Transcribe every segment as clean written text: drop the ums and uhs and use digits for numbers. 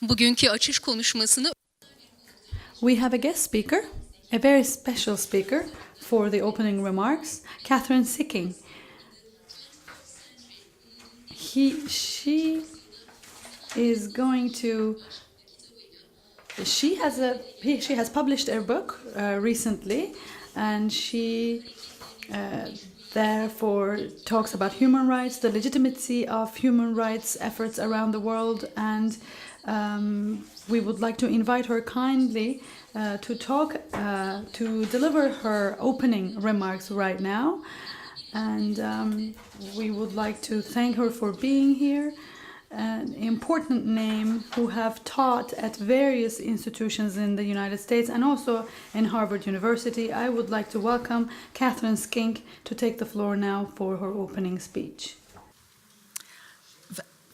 Bugünkü açış konuşmasını We have a guest speaker, a very special speaker for the opening remarks, Kathryn Sikkink. She has published a book recently, and she therefore talks about human rights, the legitimacy of human rights efforts around the world, and we would like to invite her kindly to deliver her opening remarks right now. And we would like to thank her for being here. An important name who have taught at various institutions in the United States and also in Harvard University. I would like to welcome Kathryn Sikkink to take the floor now for her opening speech.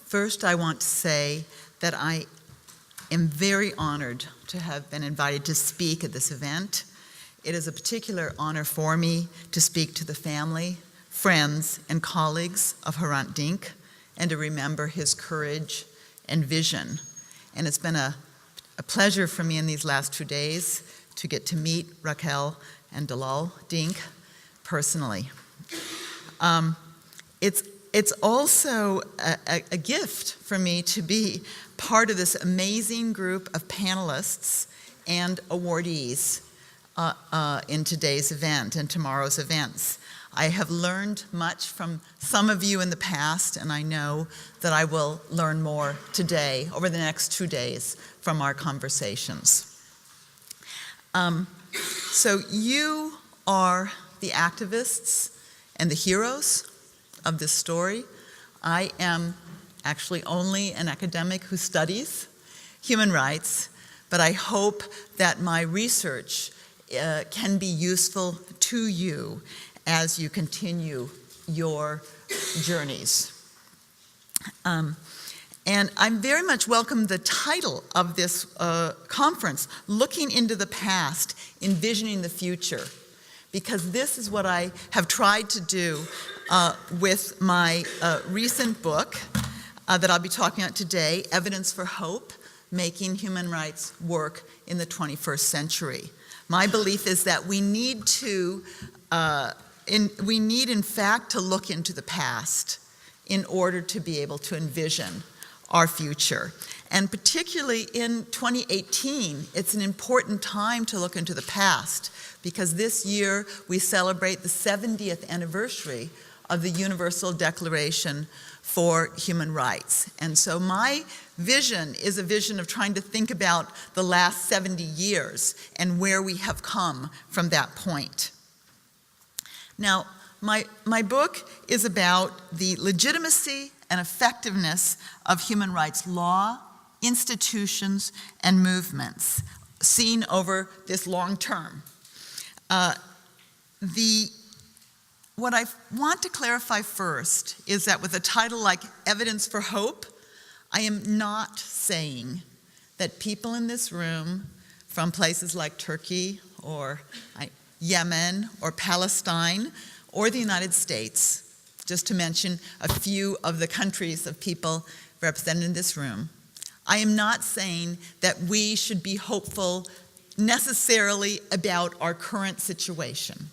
First, I want to say that I am very honored to have been invited to speak at this event. It is a particular honor for me to speak to the family, friends, and colleagues of Hrant Dink, and to remember his courage and vision. And it's been a pleasure for me in these last 2 days to get to meet Raquel and Dalal Dink personally. It's also a gift for me to be part of this amazing group of panelists and awardees in today's event and tomorrow's events. I have learned much from some of you in the past, and I know that I will learn more today, over the next 2 days, from our conversations. So you are the activists and the heroes of this story. I am actually only an academic who studies human rights, but I hope that my research can be useful to you as you continue your journeys. And I very much welcome the title of this conference, Looking into the Past, Envisioning the Future, because this is what I have tried to do with my recent book that I'll be talking about today, Evidence for Hope, Making Human Rights Work in the 21st Century. My belief is that we need in fact to look into the past in order to be able to envision our future. And particularly in 2018, it's an important time to look into the past, because this year we celebrate the 70th anniversary of the Universal Declaration for Human Rights. And so my vision is a vision of trying to think about the last 70 years and where we have come from that point. Now, my book is about the legitimacy and effectiveness of human rights law, institutions, and movements seen over this long term. What I want to clarify first is that with a title like Evidence for Hope, I am not saying that people in this room from places like Turkey or Yemen or Palestine or the United States, just to mention a few of the countries of people represented in this room, I am not saying that we should be hopeful necessarily about our current situation.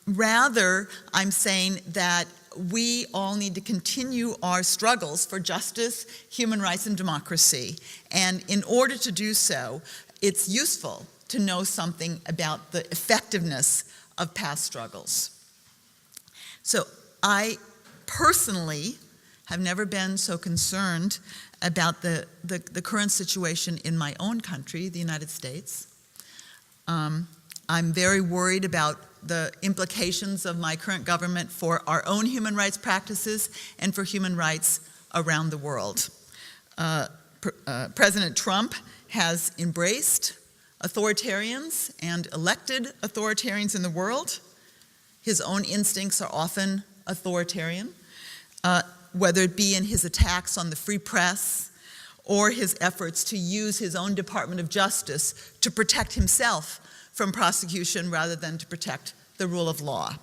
Rather, I'm saying that we all need to continue our struggles for justice, human rights, and democracy. And in order to do so, it's useful to know something about the effectiveness of past struggles. So I personally have never been so concerned about the current situation in my own country, the United States. I'm very worried about the implications of my current government for our own human rights practices and for human rights around the world. President Trump has embraced authoritarians and elected authoritarians in the world. His own instincts are often authoritarian, whether it be in his attacks on the free press or his efforts to use his own Department of Justice to protect himself from prosecution rather than to protect the rule of law.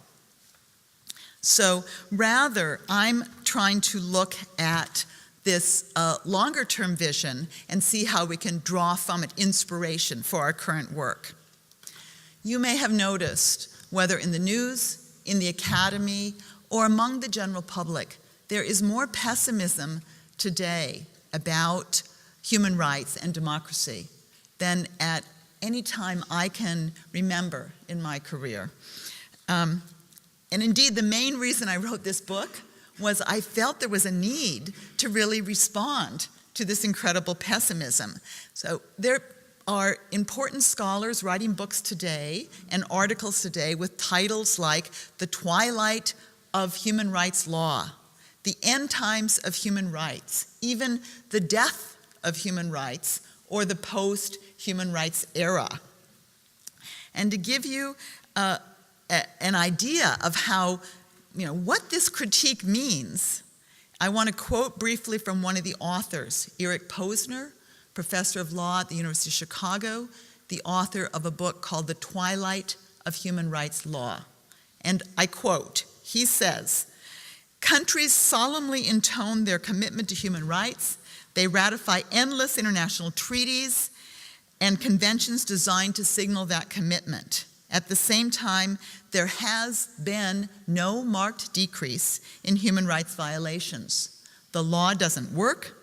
So rather, I'm trying to look at this longer-term vision and see how we can draw from it inspiration for our current work. You may have noticed, whether in the news, in the academy, or among the general public, there is more pessimism today about human rights and democracy than at any time I can remember in my career. And indeed, the main reason I wrote this book was I felt there was a need to really respond to this incredible pessimism. So there are important scholars writing books today and articles today with titles like The Twilight of Human Rights Law, The End Times of Human Rights, even The Death of Human Rights, or the Post-Human Rights Era. And to give you an idea of how, what this critique means, I want to quote briefly from one of the authors, Eric Posner, professor of law at the University of Chicago, the author of a book called The Twilight of Human Rights Law. And I quote, he says, "Countries solemnly intone their commitment to human rights. They ratify endless international treaties and conventions designed to signal that commitment. At the same time, there has been no marked decrease in human rights violations. The law doesn't work.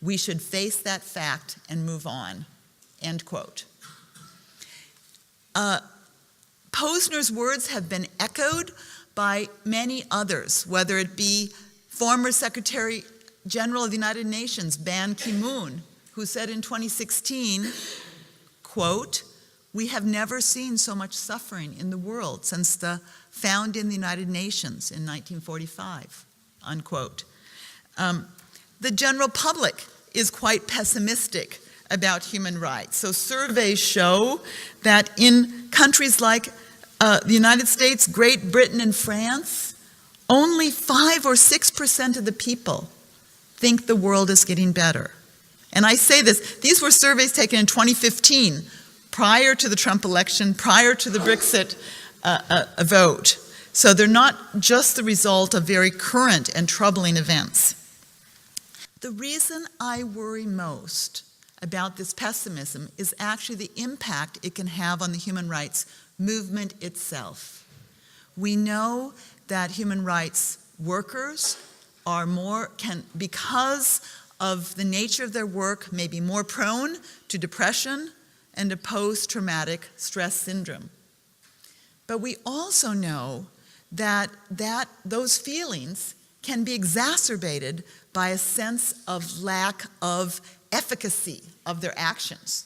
We should face that fact and move on." End quote. Posner's words have been echoed by many others, whether it be former Secretary General of the United Nations, Ban Ki-moon, who said in 2016, quote, "We have never seen so much suffering in the world since the founding of the United Nations in 1945, unquote. The general public is quite pessimistic about human rights. So surveys show that in countries like the United States, Great Britain, and France, only 5 or 6% of the people think the world is getting better. And I say this, these were surveys taken in 2015, prior to the Trump election, prior to the Brexit vote. So they're not just the result of very current and troubling events. The reason I worry most about this pessimism is actually the impact it can have on the human rights movement itself. We know that human rights workers are because of the nature of their work, may be more prone to depression and to post-traumatic stress syndrome. But we also know that those feelings can be exacerbated by a sense of lack of efficacy of their actions.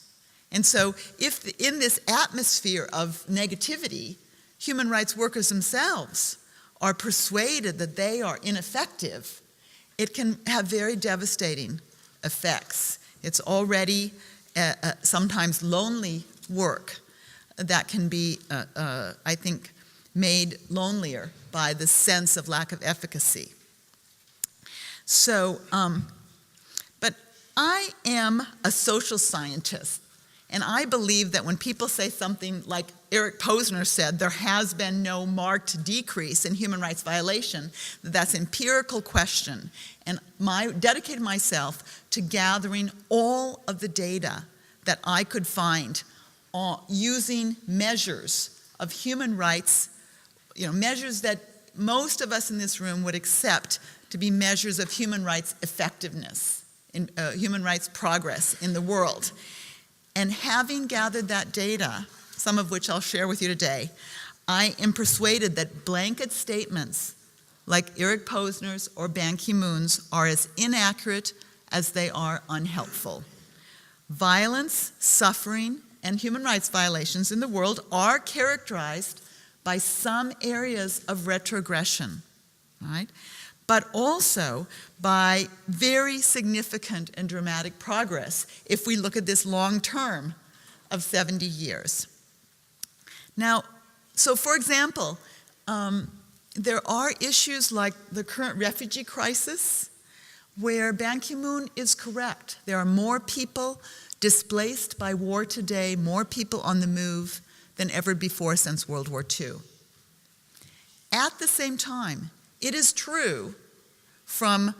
And so if in this atmosphere of negativity, human rights workers themselves are persuaded that they are ineffective, it can have very devastating effects. It's already sometimes lonely work that can be, I think, made lonelier by the sense of lack of efficacy. So, but I am a social scientist, and I believe that when people say something like Eric Posner said, there has been no marked decrease in human rights violation, that's an empirical question. And dedicated myself to gathering all of the data that I could find using measures of human rights, measures that most of us in this room would accept to be measures of human rights effectiveness, human rights progress in the world. And having gathered that data, some of which I'll share with you today, I am persuaded that blanket statements like Eric Posner's or Ban Ki-moon's are as inaccurate as they are unhelpful. Violence, suffering, and human rights violations in the world are characterized by some areas of retrogression, right? But also by very significant and dramatic progress if we look at this long term of 70 years. Now, so for example, there are issues like the current refugee crisis where Ban Ki-moon is correct. There are more people displaced by war today, more people on the move than ever before since World War II. At the same time, it is true from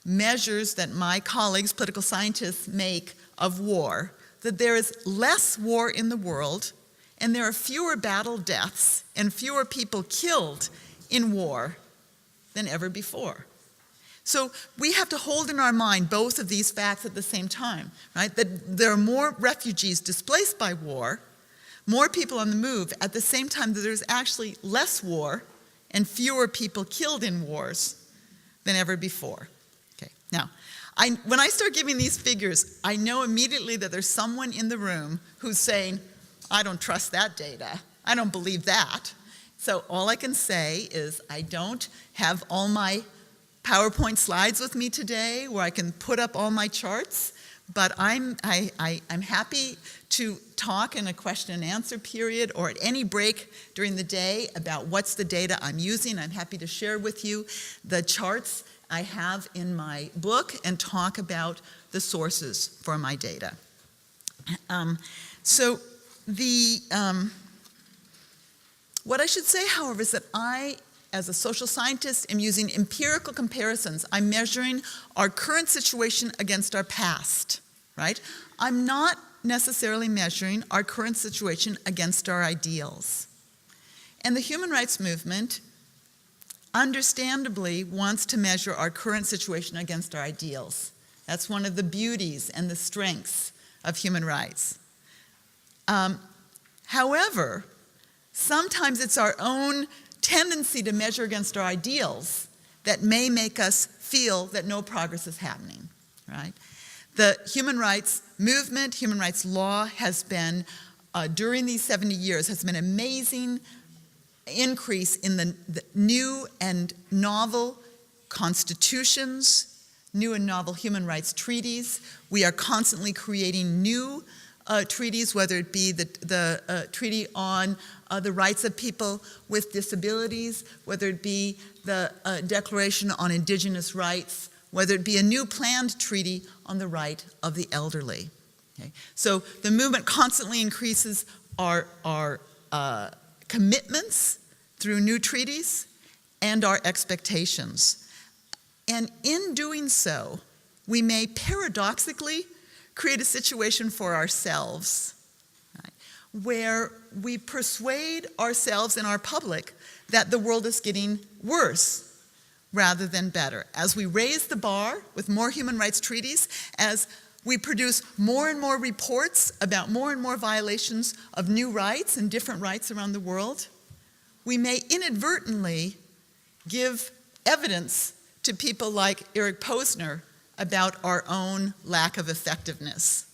measures that my colleagues, political scientists, make of war, that there is less war in the world, and there are fewer battle deaths and fewer people killed in war than ever before. So we have to hold in our mind both of these facts at the same time, right? That there are more refugees displaced by war, more people on the move, at the same time that there's actually less war and fewer people killed in wars than ever before. Okay, now, when I start giving these figures, I know immediately that there's someone in the room who's saying, I don't trust that data. I don't believe that. So all I can say is I don't have all my PowerPoint slides with me today where I can put up all my charts, but I'm happy to talk in a question and answer period or at any break during the day about what's the data I'm using. I'm happy to share with you the charts I have in my book and talk about the sources for my data. What I should say, however, is that I, as a social scientist, am using empirical comparisons. I'm measuring our current situation against our past, right? I'm not necessarily measuring our current situation against our ideals. And the human rights movement understandably wants to measure our current situation against our ideals. That's one of the beauties and the strengths of human rights. However, sometimes it's our own tendency to measure against our ideals that may make us feel that no progress is happening, right? The human rights movement, human rights law has been, during these 70 years, has been an amazing increase in the new and novel constitutions, new and novel human rights treaties. We are constantly creating new treaties, whether it be the treaty on the rights of people with disabilities, whether it be the Declaration on Indigenous Rights, whether it be a new planned treaty on the right of the elderly. Okay? So the movement constantly increases our commitments through new treaties and our expectations. And in doing so, we may paradoxically create a situation for ourselves, right, where we persuade ourselves and our public that the world is getting worse rather than better. As we raise the bar with more human rights treaties, as we produce more and more reports about more and more violations of new rights and different rights around the world, we may inadvertently give evidence to people like Eric Posner about our own lack of effectiveness.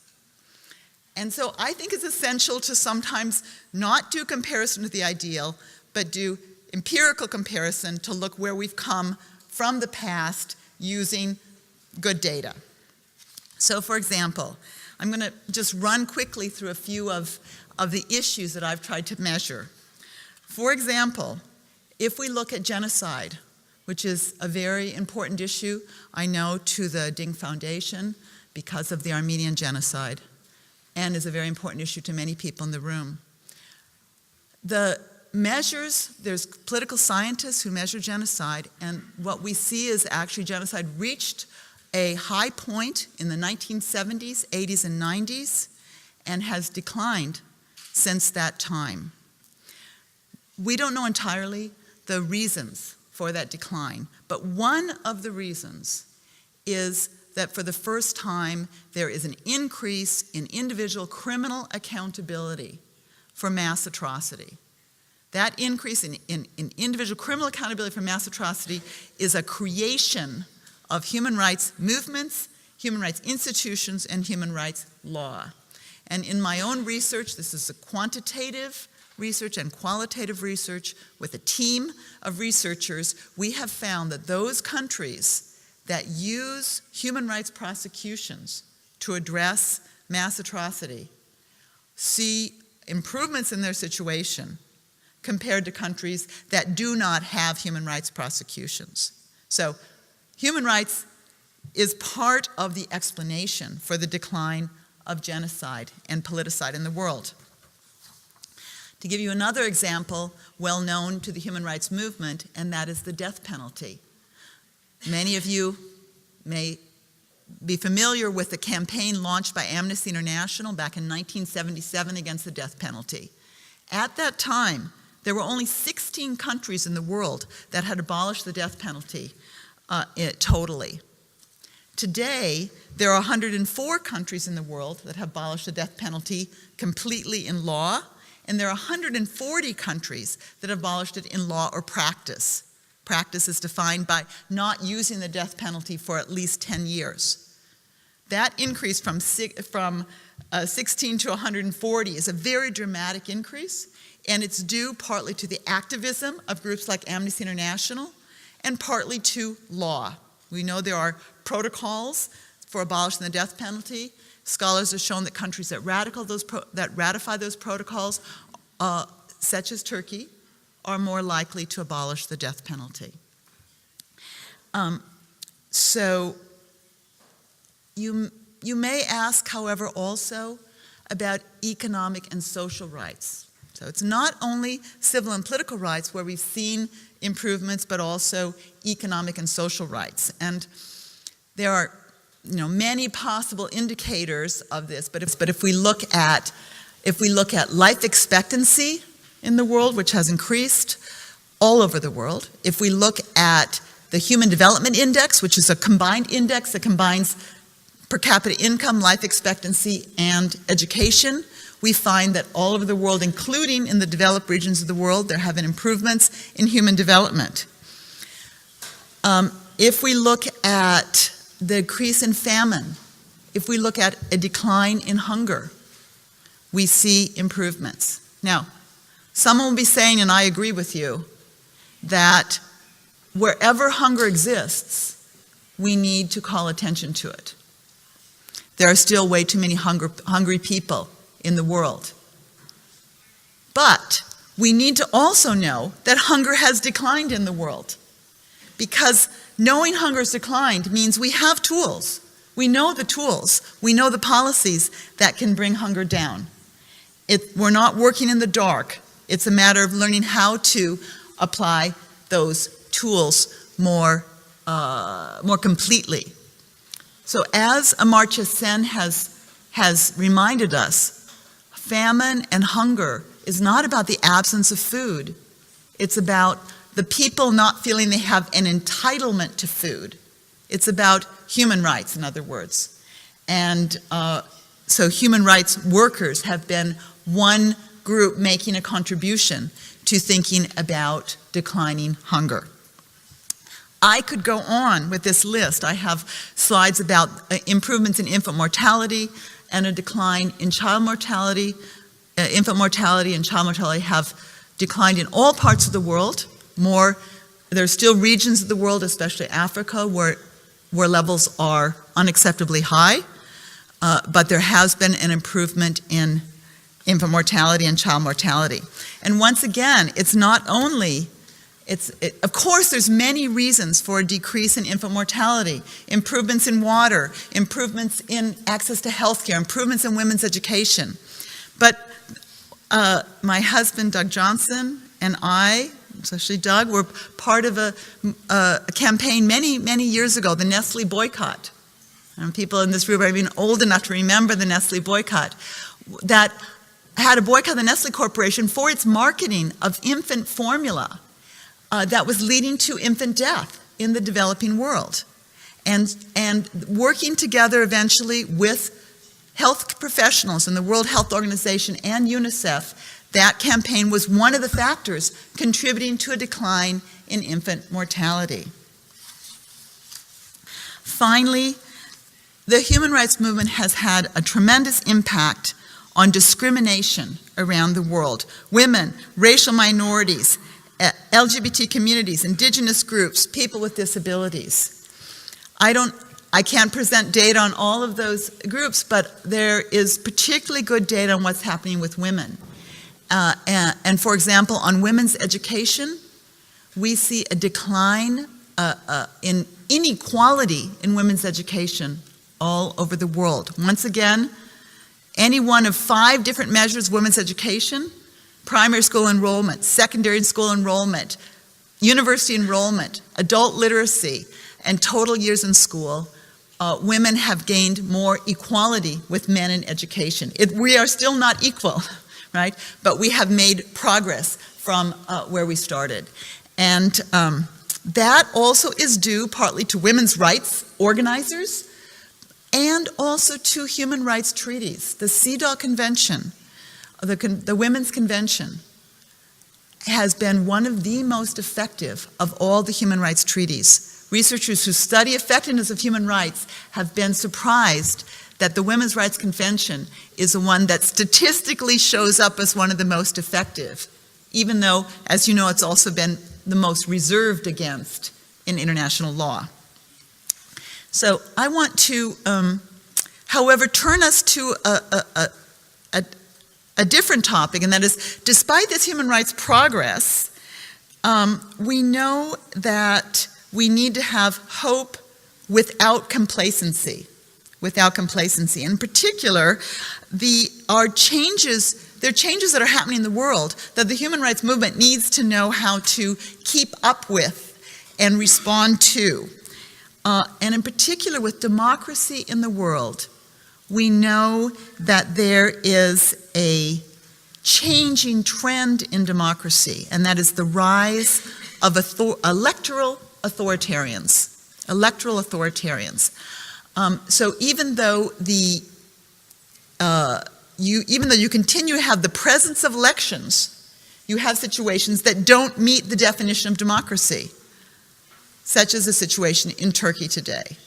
And so I think it's essential to sometimes not do comparison with the ideal, but do empirical comparison to look where we've come from the past using good data. So for example, I'm going to just run quickly through a few of the issues that I've tried to measure. For example, if we look at genocide, which is a very important issue, I know, to the Dink Foundation because of the Armenian genocide, and is a very important issue to many people in the room. The measures, there's political scientists who measure genocide, and what we see is actually genocide reached a high point in the 1970s, 80s, and 90s, and has declined since that time. We don't know entirely the reasons for that decline, but one of the reasons is that for the first time there is an increase in individual criminal accountability for mass atrocity. That increase in individual criminal accountability for mass atrocity is a creation of human rights movements, human rights institutions, and human rights law. And in my own research, this is a quantitative research and qualitative research with a team of researchers, we have found that those countries that use human rights prosecutions to address mass atrocity see improvements in their situation compared to countries that do not have human rights prosecutions. So human rights is part of the explanation for the decline of genocide and politicide in the world. To give you another example, well known to the human rights movement, and that is the death penalty. Many of you may be familiar with the campaign launched by Amnesty International back in 1977 against the death penalty. At that time, there were only 16 countries in the world that had abolished the death penalty totally. Today, there are 104 countries in the world that have abolished the death penalty completely in law, and there are 140 countries that have abolished it in law or practice. Practice is defined by not using the death penalty for at least 10 years. That increase from 16 to 140 is a very dramatic increase, and it's due partly to the activism of groups like Amnesty International and partly to law. We know there are protocols for abolishing the death penalty. Scholars have shown that countries that ratify those protocols, such as Turkey, are more likely to abolish the death penalty. So you may ask, however, also about economic and social rights. So it's not only civil and political rights where we've seen improvements, but also economic and social rights. And there are many possible indicators of this, but if we look at life expectancy in the world, which has increased all over the world, if we look at the Human Development Index, which is a combined index that combines per capita income, life expectancy, and education, we find that all over the world, including in the developed regions of the world, there have been improvements in human development. If we look at the increase in famine, if we look at a decline in hunger, we see improvements. Now, someone will be saying, and I agree with you, that wherever hunger exists, we need to call attention to it. There are still way too many hungry people in the world. But we need to also know that hunger has declined in the world, because knowing hunger has declined means we have tools. We know the tools. We know the policies that can bring hunger down. We're not working in the dark. It's a matter of learning how to apply those tools more completely. So as Amartya Sen has reminded us, famine and hunger is not about the absence of food. It's about the people not feeling they have an entitlement to food. It's about human rights, in other words. And so human rights workers have been one group making a contribution to thinking about declining hunger. I could go on with this list. I have slides about improvements in infant mortality and a decline in child mortality. Infant mortality and child mortality have declined in all parts of the world. There are still regions of the world, especially Africa, where levels are unacceptably high, but there has been an improvement in infant mortality and child mortality. And once again, it's not only, of course there's many reasons for a decrease in infant mortality, improvements in water, improvements in access to healthcare, improvements in women's education. But my husband, Doug Johnson, and I, especially Doug, were part of a campaign many years ago, the Nestle boycott. And people in this room are even old enough to remember the Nestle boycott, that had a boycott of the Nestle Corporation for its marketing of infant formula that was leading to infant death in the developing world. And working together eventually with health professionals in the World Health Organization and UNICEF, that campaign was one of the factors contributing to a decline in infant mortality. Finally, the human rights movement has had a tremendous impact on discrimination around the world. Women, racial minorities, LGBT communities, indigenous groups, people with disabilities. I can't present data on all of those groups, but there is particularly good data on what's happening with women. And for example, on women's education, we see a decline in inequality in women's education all over the world. Once again, any one of 5 different measures of women's education, primary school enrollment, secondary school enrollment, university enrollment, adult literacy, and total years in school, women have gained more equality with men in education. We are still not equal, right? But we have made progress from where we started. And that also is due partly to women's rights organizers and also to human rights treaties. The CEDAW Convention, the Women's Convention, has been one of the most effective of all the human rights treaties. Researchers who study effectiveness of human rights have been surprised that the Women's Rights Convention is the one that statistically shows up as one of the most effective, even though, as you know, it's also been the most reserved against in international law. So I want to, however, turn us to a different topic, and that is, despite this human rights progress, we know that we need to have hope without complacency. Without complacency. In particular, there are changes that are happening in the world that the human rights movement needs to know how to keep up with and respond to. And in particular, with democracy in the world, we know that there is a changing trend in democracy, and that is the rise of electoral authoritarians. Electoral authoritarians. So even though you continue to have the presence of elections, you have situations that don't meet the definition of democracy, such as the situation in Turkey today.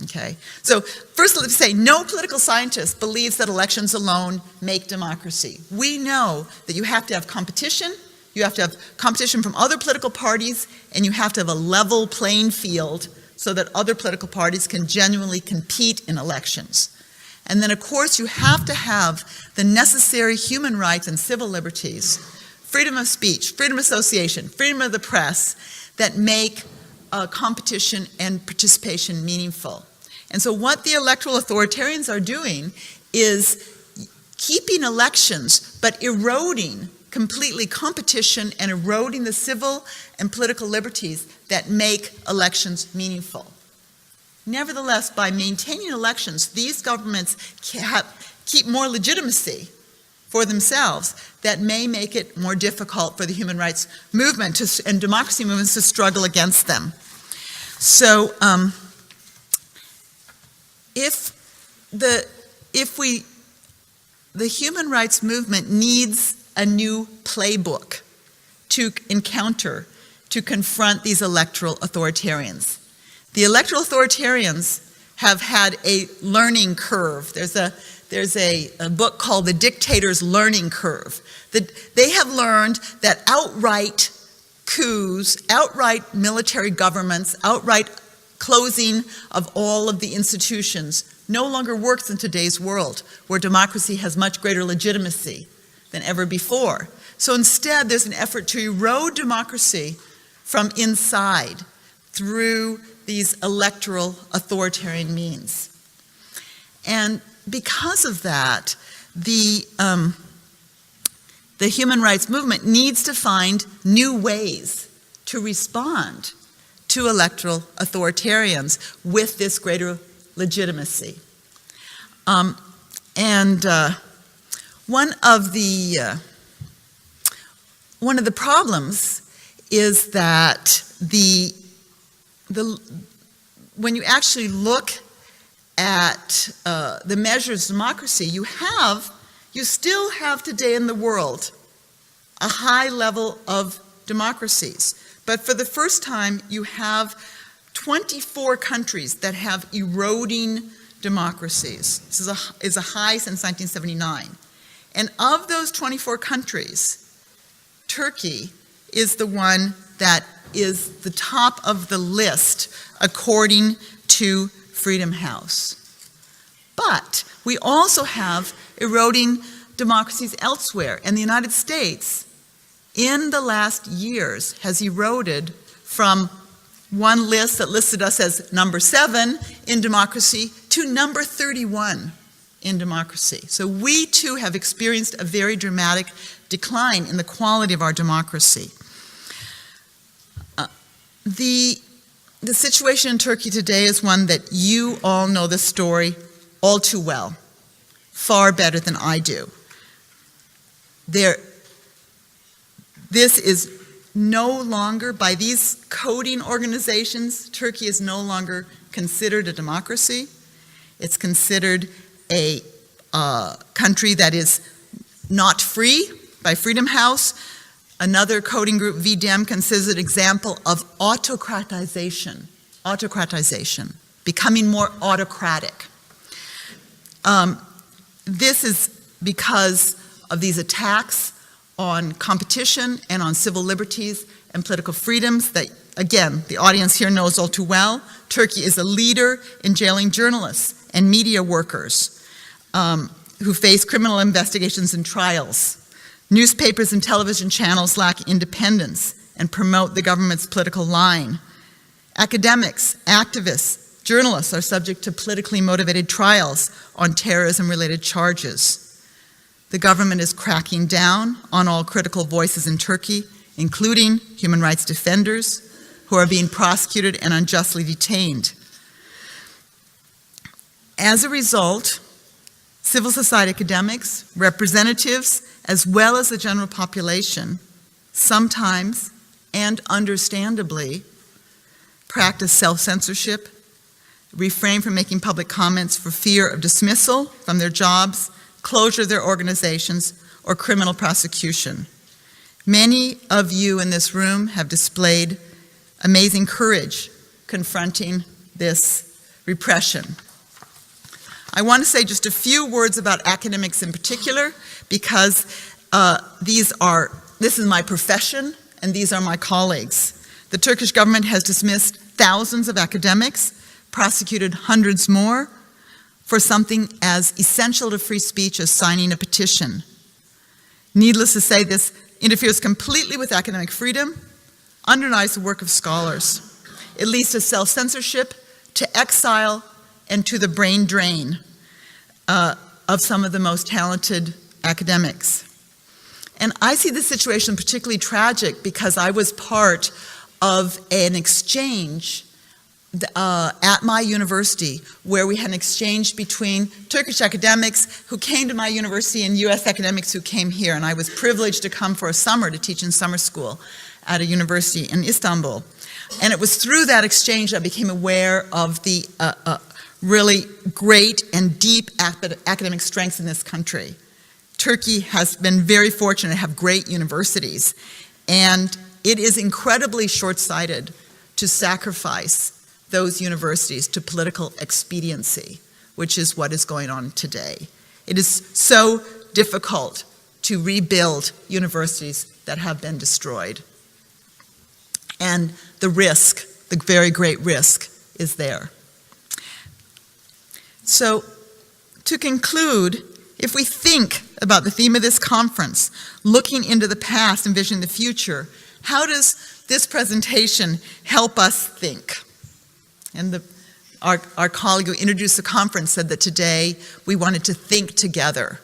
Okay, so first let's say no political scientist believes that elections alone make democracy. We know that you have to have competition, you have to have competition from other political parties, and you have to have a level playing field so that other political parties can genuinely compete in elections. And then of course you have to have the necessary human rights and civil liberties, freedom of speech, freedom of association, freedom of the press, that make competition and participation meaningful. And so what the electoral authoritarians are doing is keeping elections, but eroding completely competition and eroding the civil and political liberties that make elections meaningful. Nevertheless, by maintaining elections, these governments keep more legitimacy for themselves that may make it more difficult for the human rights movement and democracy movements to struggle against them. So the human rights movement needs a new playbook to confront these electoral authoritarians. The electoral authoritarians have had a learning curve. There's a book called The Dictator's Learning Curve. They have learned that outright coups, outright military governments, outright closing of all of the institutions no longer works in today's world, where democracy has much greater legitimacy than ever before. So instead, there's an effort to erode democracy from inside through these electoral authoritarian means. And because of that, the human rights movement needs to find new ways to respond to electoral authoritarians with this greater legitimacy. One of the problems is that when you actually look at the measures of democracy, you still have today in the world a high level of democracies. But for the first time, you have 24 countries that have eroding democracies. This is a high since 1979. And of those 24 countries, Turkey is the one that is the top of the list according to Freedom House. But we also have eroding democracies elsewhere, and the United States in the last years has eroded from one list that listed us as number 7 in democracy to number 31 in democracy. So we too have experienced a very dramatic decline in the quality of our democracy. The situation in Turkey today is one that you all know the story all too well, far better than I do. This is no longer, by these coding organizations, Turkey is no longer considered a democracy. It's considered a country that is not free by Freedom House. Another coding group, VDEM, considers it an example of autocratization, becoming more autocratic. This is because of these attacks on competition and on civil liberties and political freedoms that, again, the audience here knows all too well. Turkey is a leader in jailing journalists and media workers who face criminal investigations and trials. Newspapers and television channels lack independence and promote the government's political line. Academics, activists, journalists are subject to politically motivated trials on terrorism-related charges. The government is cracking down on all critical voices in Turkey, including human rights defenders who are being prosecuted and unjustly detained. As a result, civil society academics, representatives, as well as the general population, sometimes and understandably practice self-censorship, refrain from making public comments for fear of dismissal from their jobs, closure of their organizations, or criminal prosecution. Many of you in this room have displayed amazing courage confronting this repression. I want to say just a few words about academics in particular, because this is my profession and these are my colleagues. The Turkish government has dismissed thousands of academics, prosecuted hundreds more, for something as essential to free speech as signing a petition. Needless to say, this interferes completely with academic freedom, undermines the work of scholars. It leads to self-censorship, to exile, and to the brain drain of some of the most talented academics. And I see this situation particularly tragic because I was part of an exchange at my university where we had an exchange between Turkish academics who came to my university and US academics who came here, and I was privileged to come for a summer to teach in summer school at a university in Istanbul. And it was through that exchange I became aware of the really great and deep academic strengths in this country. Turkey has been very fortunate to have great universities, and it is incredibly short-sighted to sacrifice those universities to political expediency, which is what is going on today. It is so difficult to rebuild universities that have been destroyed. And the risk, the very great risk, is there. So, to conclude, if we think about the theme of this conference, looking into the past, envisioning the future, how does this presentation help us think? And our colleague who introduced the conference said that today we wanted to think together.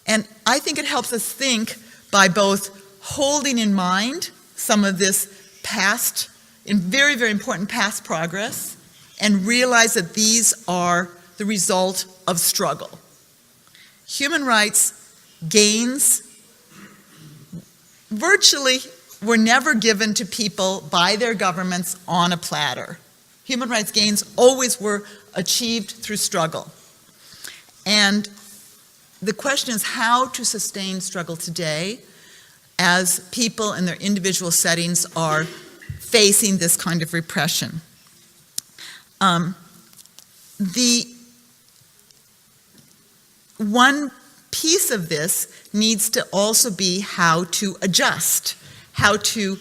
And I think it helps us think by both holding in mind some of this past, in very, very important past progress, and realize that these are the result of struggle. Human rights gains virtually were never given to people by their governments on a platter. Human rights gains always were achieved through struggle. And the question is how to sustain struggle today as people in their individual settings are facing this kind of repression. The one piece of this needs to also be how to adjust, how to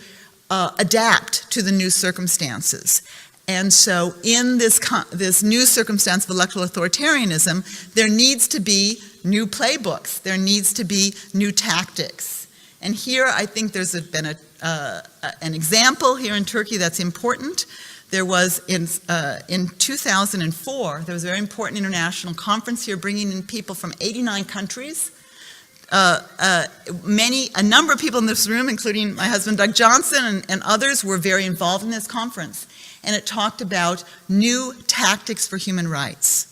adapt to the new circumstances. And so in this new circumstance of electoral authoritarianism, there needs to be new playbooks, there needs to be new tactics. And here I think there's been an example here in Turkey that's important. There was in 2004, there was a very important international conference here bringing in people from 89 countries. A number of people in this room, including my husband Doug Johnson and others, were very involved in this conference. and it talked about new tactics for human rights.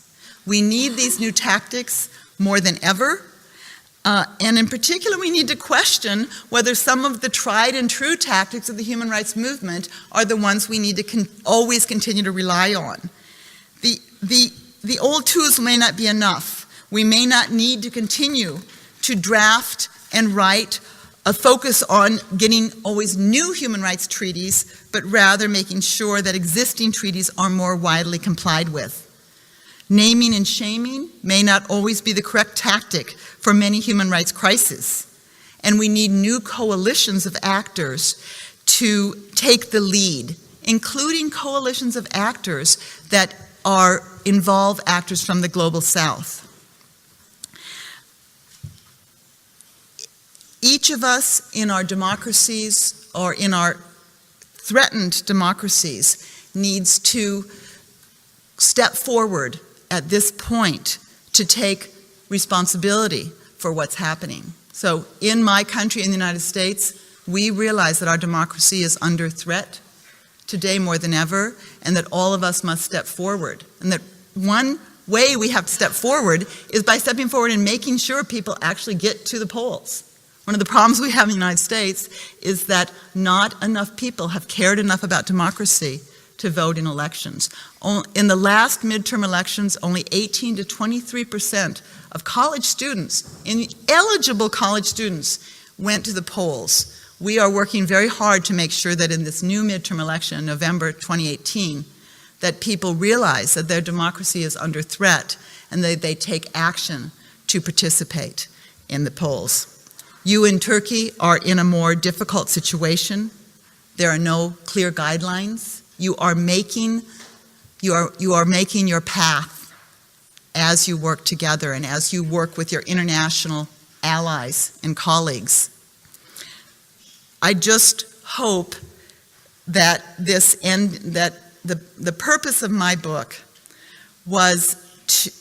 We need these new tactics more than ever, and in particular we need to question whether some of the tried and true tactics of the human rights movement are the ones we need to always continue to rely on. The old tools may not be enough. We may not need to continue to draft and write a focus on getting always new human rights treaties, but rather making sure that existing treaties are more widely complied with. Naming and shaming may not always be the correct tactic for many human rights crises, and we need new coalitions of actors to take the lead, including coalitions of actors that involve actors from the global south. Each of us in our democracies or in our threatened democracies needs to step forward at this point to take responsibility for what's happening. So in my country, in the United States, we realize that our democracy is under threat today more than ever, and that all of us must step forward. And that one way we have to step forward is by stepping forward and making sure people actually get to the polls. One of the problems we have in the United States is that not enough people have cared enough about democracy to vote in elections. In the last midterm elections, only 18 to 23% of college students, eligible college students, went to the polls. We are working very hard to make sure that in this new midterm election in November 2018, that people realize that their democracy is under threat and that they take action to participate in the polls. You in Turkey are in a more difficult situation. There are no clear guidelines. You are making your path as you work together and as you work with your international allies and colleagues. I just hope that the purpose of my book was to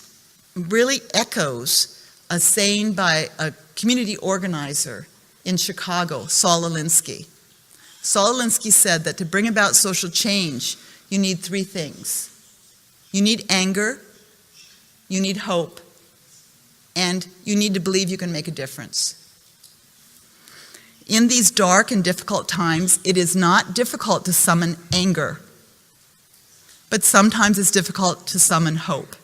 really echoes a saying by a community organizer in Chicago, Saul Alinsky. Saul Alinsky said that to bring about social change, you need three things. You need anger, you need hope, and you need to believe you can make a difference. In these dark and difficult times, it is not difficult to summon anger, but sometimes it's difficult to summon hope.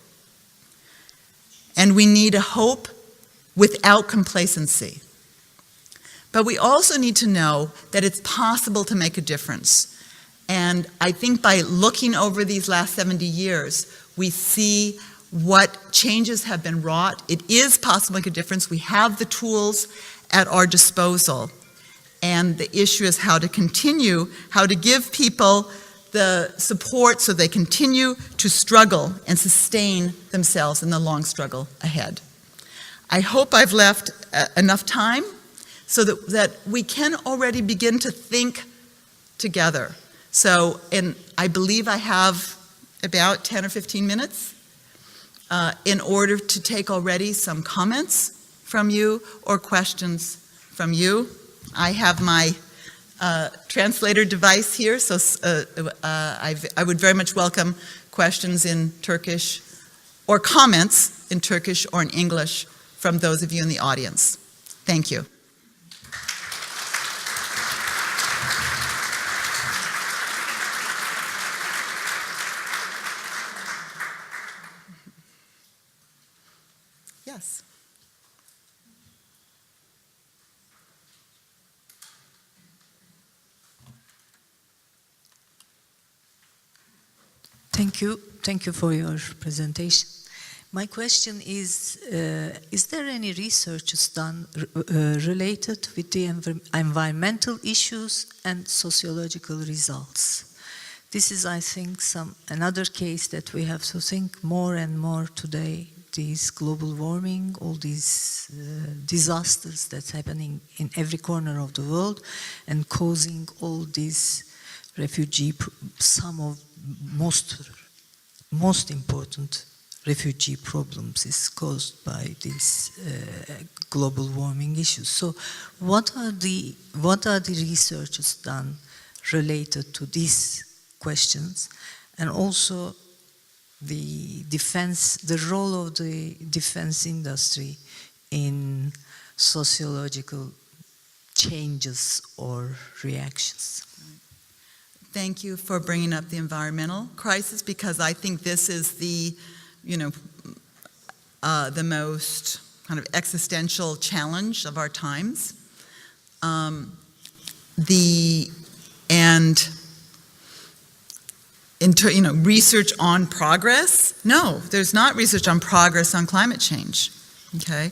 And we need a hope without complacency. But we also need to know that it's possible to make a difference. And I think by looking over these last 70 years, we see what changes have been wrought. It is possible to make a difference. We have the tools at our disposal. And the issue is how to give people the support so they continue to struggle and sustain themselves in the long struggle ahead. I hope I've left enough time so that we can already begin to think together. So, and I believe I have about 10 or 15 minutes in order to take already some comments from you or questions from you. I have my translator device here, so I would very much welcome questions in Turkish or comments in Turkish or in English from those of you in the audience. Thank you. Yes. Thank you for your presentation. My question is there any research done related with the environmental issues and sociological results? This is, I think, another case that we have to think more and more today. These global warming, all these disasters that's happening in every corner of the world and causing all these some of most important refugee problems is caused by these global warming issues. So what are the researches done related to these questions, and also the role of the defense industry in sociological changes or reactions. Thank you for bringing up the environmental crisis, because I think this is the most kind of existential challenge of our times. Research on progress? No, there's not research on progress on climate change. Okay.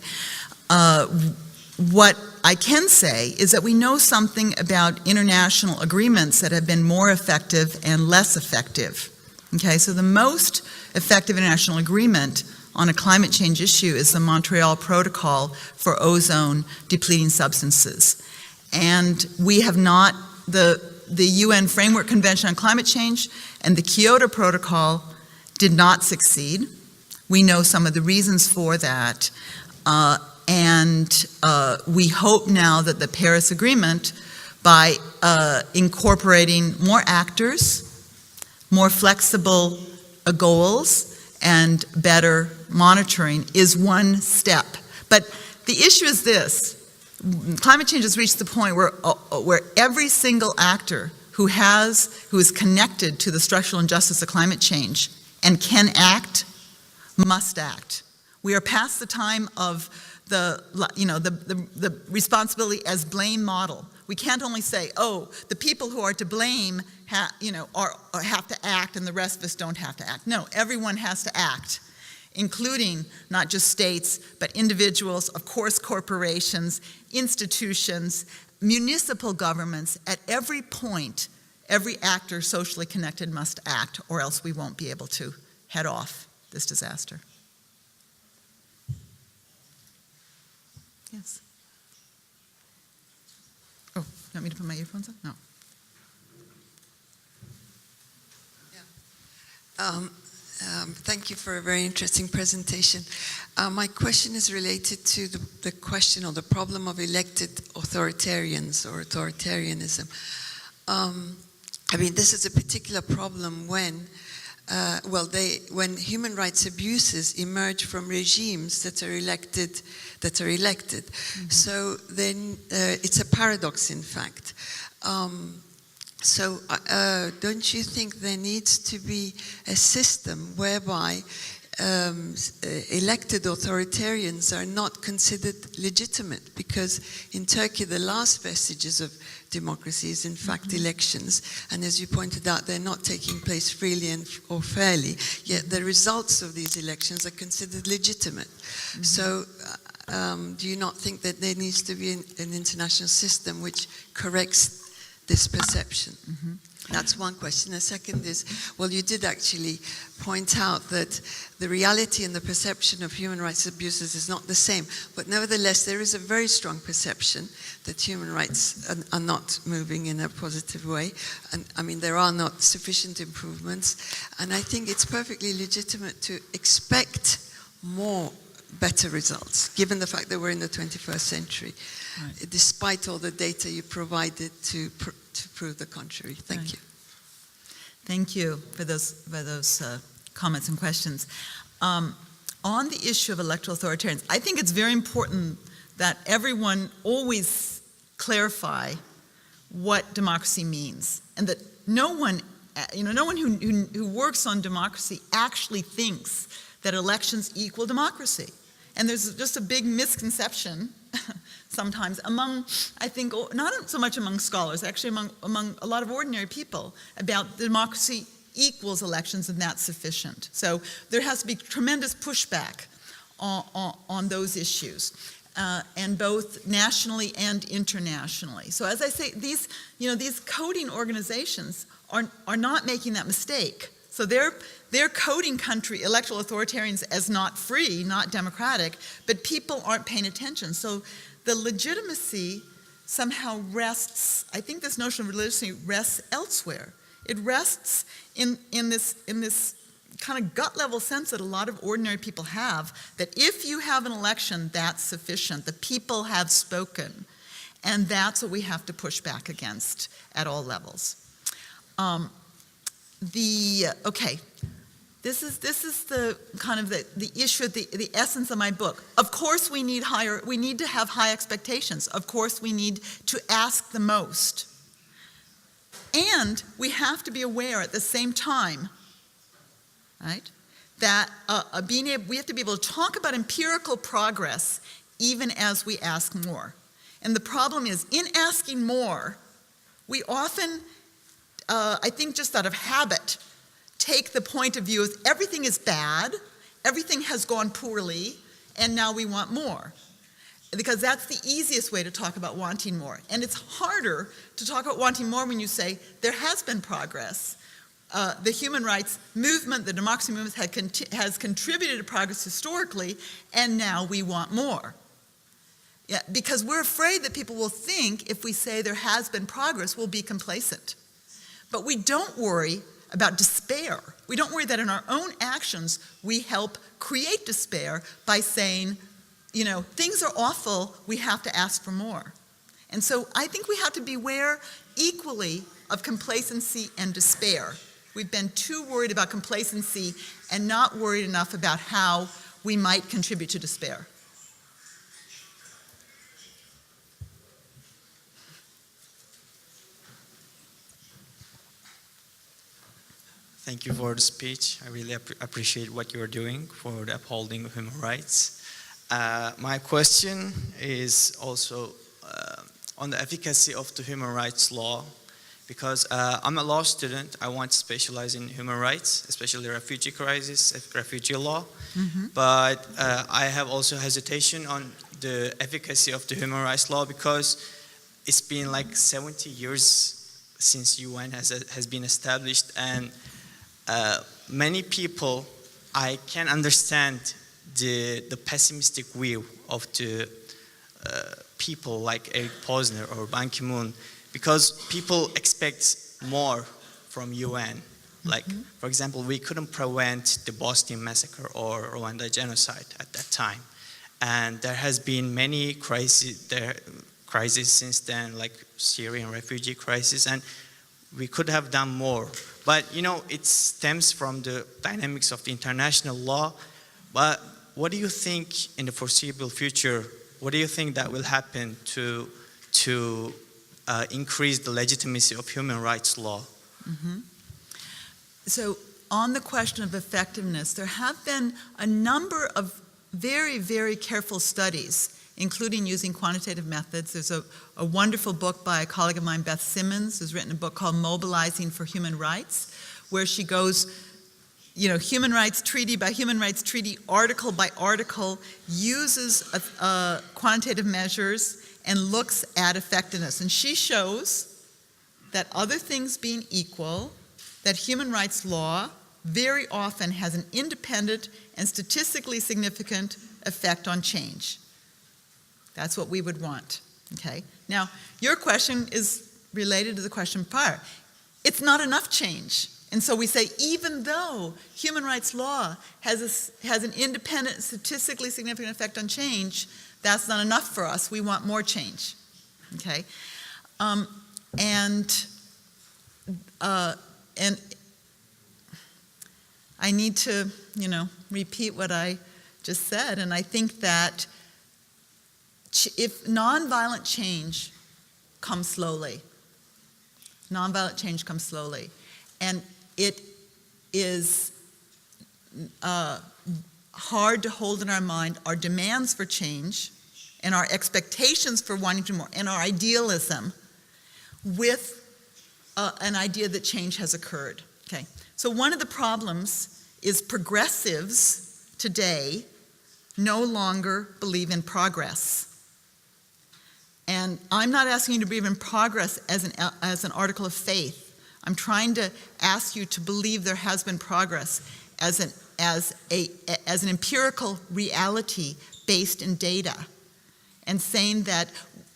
What I can say is that we know something about international agreements that have been more effective and less effective. Okay, so the most effective international agreement on a climate change issue is the Montreal Protocol for ozone depleting substances. And we have not, the UN Framework Convention on Climate Change and the Kyoto Protocol did not succeed. We know some of the reasons for that. And we hope now that the Paris Agreement, by incorporating more actors, more flexible goals, and better monitoring, is one step. But the issue is this: climate change has reached the point where every single actor who is connected to the structural injustice of climate change and can act, must act. We are past the time of the responsibility as blame model. We can't only say, oh, the people who are to blame have to act and the rest of us don't have to act. No, everyone has to act, including not just states, but individuals, of course, corporations, institutions, municipal governments. At every point, every actor socially connected must act, or else we won't be able to head off this disaster. Yes. Oh, you want me to put my earphones on? No. Thank you for a very interesting presentation. My question is related to the question or the problem of elected authoritarians or authoritarianism. I mean, this is a particular problem when human rights abuses emerge from regimes that are elected. Mm-hmm. So then it's a paradox, in fact. So don't you think there needs to be a system whereby elected authoritarians are not considered legitimate? Because in Turkey, the last vestiges of democracy is in fact elections, and as you pointed out, they're not taking place freely or fairly, yet the results of these elections are considered legitimate. Mm-hmm. So do you not think that there needs to be an international system which corrects this perception? Mm-hmm. That's one question. The second is, well, you did actually point out that the reality and the perception of human rights abuses is not the same, but nevertheless there is a very strong perception that human rights are not moving in a positive way, and I mean there are not sufficient improvements, and I think it's perfectly legitimate to expect better results, given the fact that we're in the 21st century, right, despite all the data you provided to prove the contrary. Thank you. Thank you for those comments and questions. On the issue of electoral authoritarians, I think it's very important that everyone always clarify what democracy means, and that no one who works on democracy actually thinks that elections equal democracy. And there's just a big misconception sometimes among, I think, not so much among scholars, actually among a lot of ordinary people, about democracy equals elections and that's sufficient. So there has to be tremendous pushback on those issues, and both nationally and internationally. So as I say, these coding organizations are not making that mistake. So they're coding electoral authoritarians as not free, not democratic, but people aren't paying attention. So the legitimacy somehow rests, I think this notion of legitimacy rests elsewhere. It rests in this kind of gut level sense that a lot of ordinary people have, that if you have an election, that's sufficient. The people have spoken. And that's what we have to push back against at all levels. Okay. This is the kind of the issue, the essence of my book. Of course we need to have high expectations. Of course we need to ask the most. And we have to be aware at the same time, right, that we have to be able to talk about empirical progress even as we ask more. And the problem is, in asking more, we often, I think just out of habit, take the point of view of everything is bad, everything has gone poorly, and now we want more. Because that's the easiest way to talk about wanting more. And it's harder to talk about wanting more when you say there has been progress. The human rights movement, the democracy movement has contributed to progress historically, and now we want more. Yeah, because we're afraid that people will think if we say there has been progress, we'll be complacent. But we don't worry about despair. We don't worry that in our own actions we help create despair by saying, you know, things are awful, we have to ask for more. And so I think we have to beware equally of complacency and despair. We've been too worried about complacency and not worried enough about how we might contribute to despair. Thank you for the speech. I really appreciate what you're doing for the upholding of human rights. My question is also on the efficacy of the human rights law, because I'm a law student. I want to specialize in human rights, especially refugee crisis, refugee law. Mm-hmm. But I have also hesitation on the efficacy of the human rights law, because it's been like 70 years since UN has been established, and many people, I can understand the pessimistic view of the people like Eric Posner or Ban Ki-moon, because people expect more from UN. Like, for example, we couldn't prevent the Boston massacre or Rwanda genocide at that time. And there has been many crises since then, like Syrian refugee crisis, and we could have done more. But, you know, it stems from the dynamics of the international law. But what do you think in the foreseeable future, what do you think that will happen to increase the legitimacy of human rights law? Mm-hmm. So on the question of effectiveness, there have been a number of very, very careful studies, including using quantitative methods. There's a wonderful book by a colleague of mine, Beth Simmons, who's written a book called Mobilizing for Human Rights, where she goes, you know, human rights treaty by human rights treaty, article by article, uses quantitative measures and looks at effectiveness. And she shows that, other things being equal, that human rights law very often has an independent and statistically significant effect on change. That's what we would want, okay? Now, your question is related to the question prior. It's not enough change. And so we say, even though human rights law has an independent, statistically significant effect on change, that's not enough for us. We want more change, okay? And I need to, you know, repeat what I just said. And I think that if nonviolent change comes slowly, and it is hard to hold in our mind our demands for change and our expectations for wanting to do more and our idealism with an idea that change has occurred. Okay, so one of the problems is progressives today no longer believe in progress. And I'm not asking you to believe in progress as an article of faith. I'm trying to ask you to believe there has been progress as an empirical reality based in data, and saying that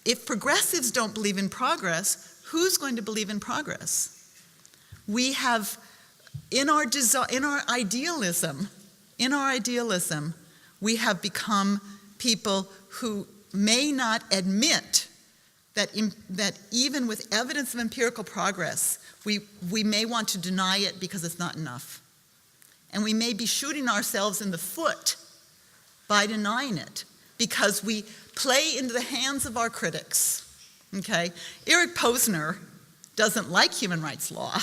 if progressives don't believe in progress, who's going to believe in progress? We have, in our idealism, we have become people who may not admit that even with evidence of empirical progress, we may want to deny it because it's not enough. And we may be shooting ourselves in the foot by denying it because we play into the hands of our critics. Okay? Eric Posner doesn't like human rights law.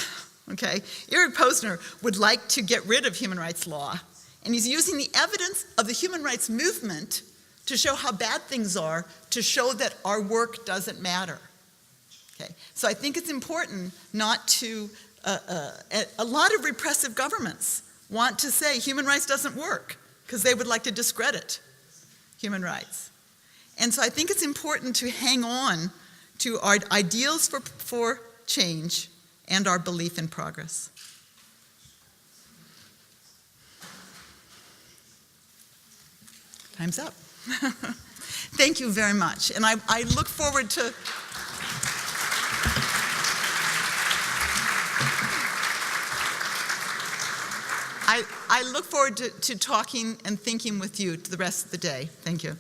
Okay? Eric Posner would like to get rid of human rights law. And he's using the evidence of the human rights movement to show how bad things are, to show that our work doesn't matter. Okay? So I think it's important not to, a lot of repressive governments want to say human rights doesn't work because they would like to discredit human rights. And so I think it's important to hang on to our ideals for change and our belief in progress. Time's up. Thank you very much. And I look forward to I look forward to talking and thinking with you the rest of the day. Thank you.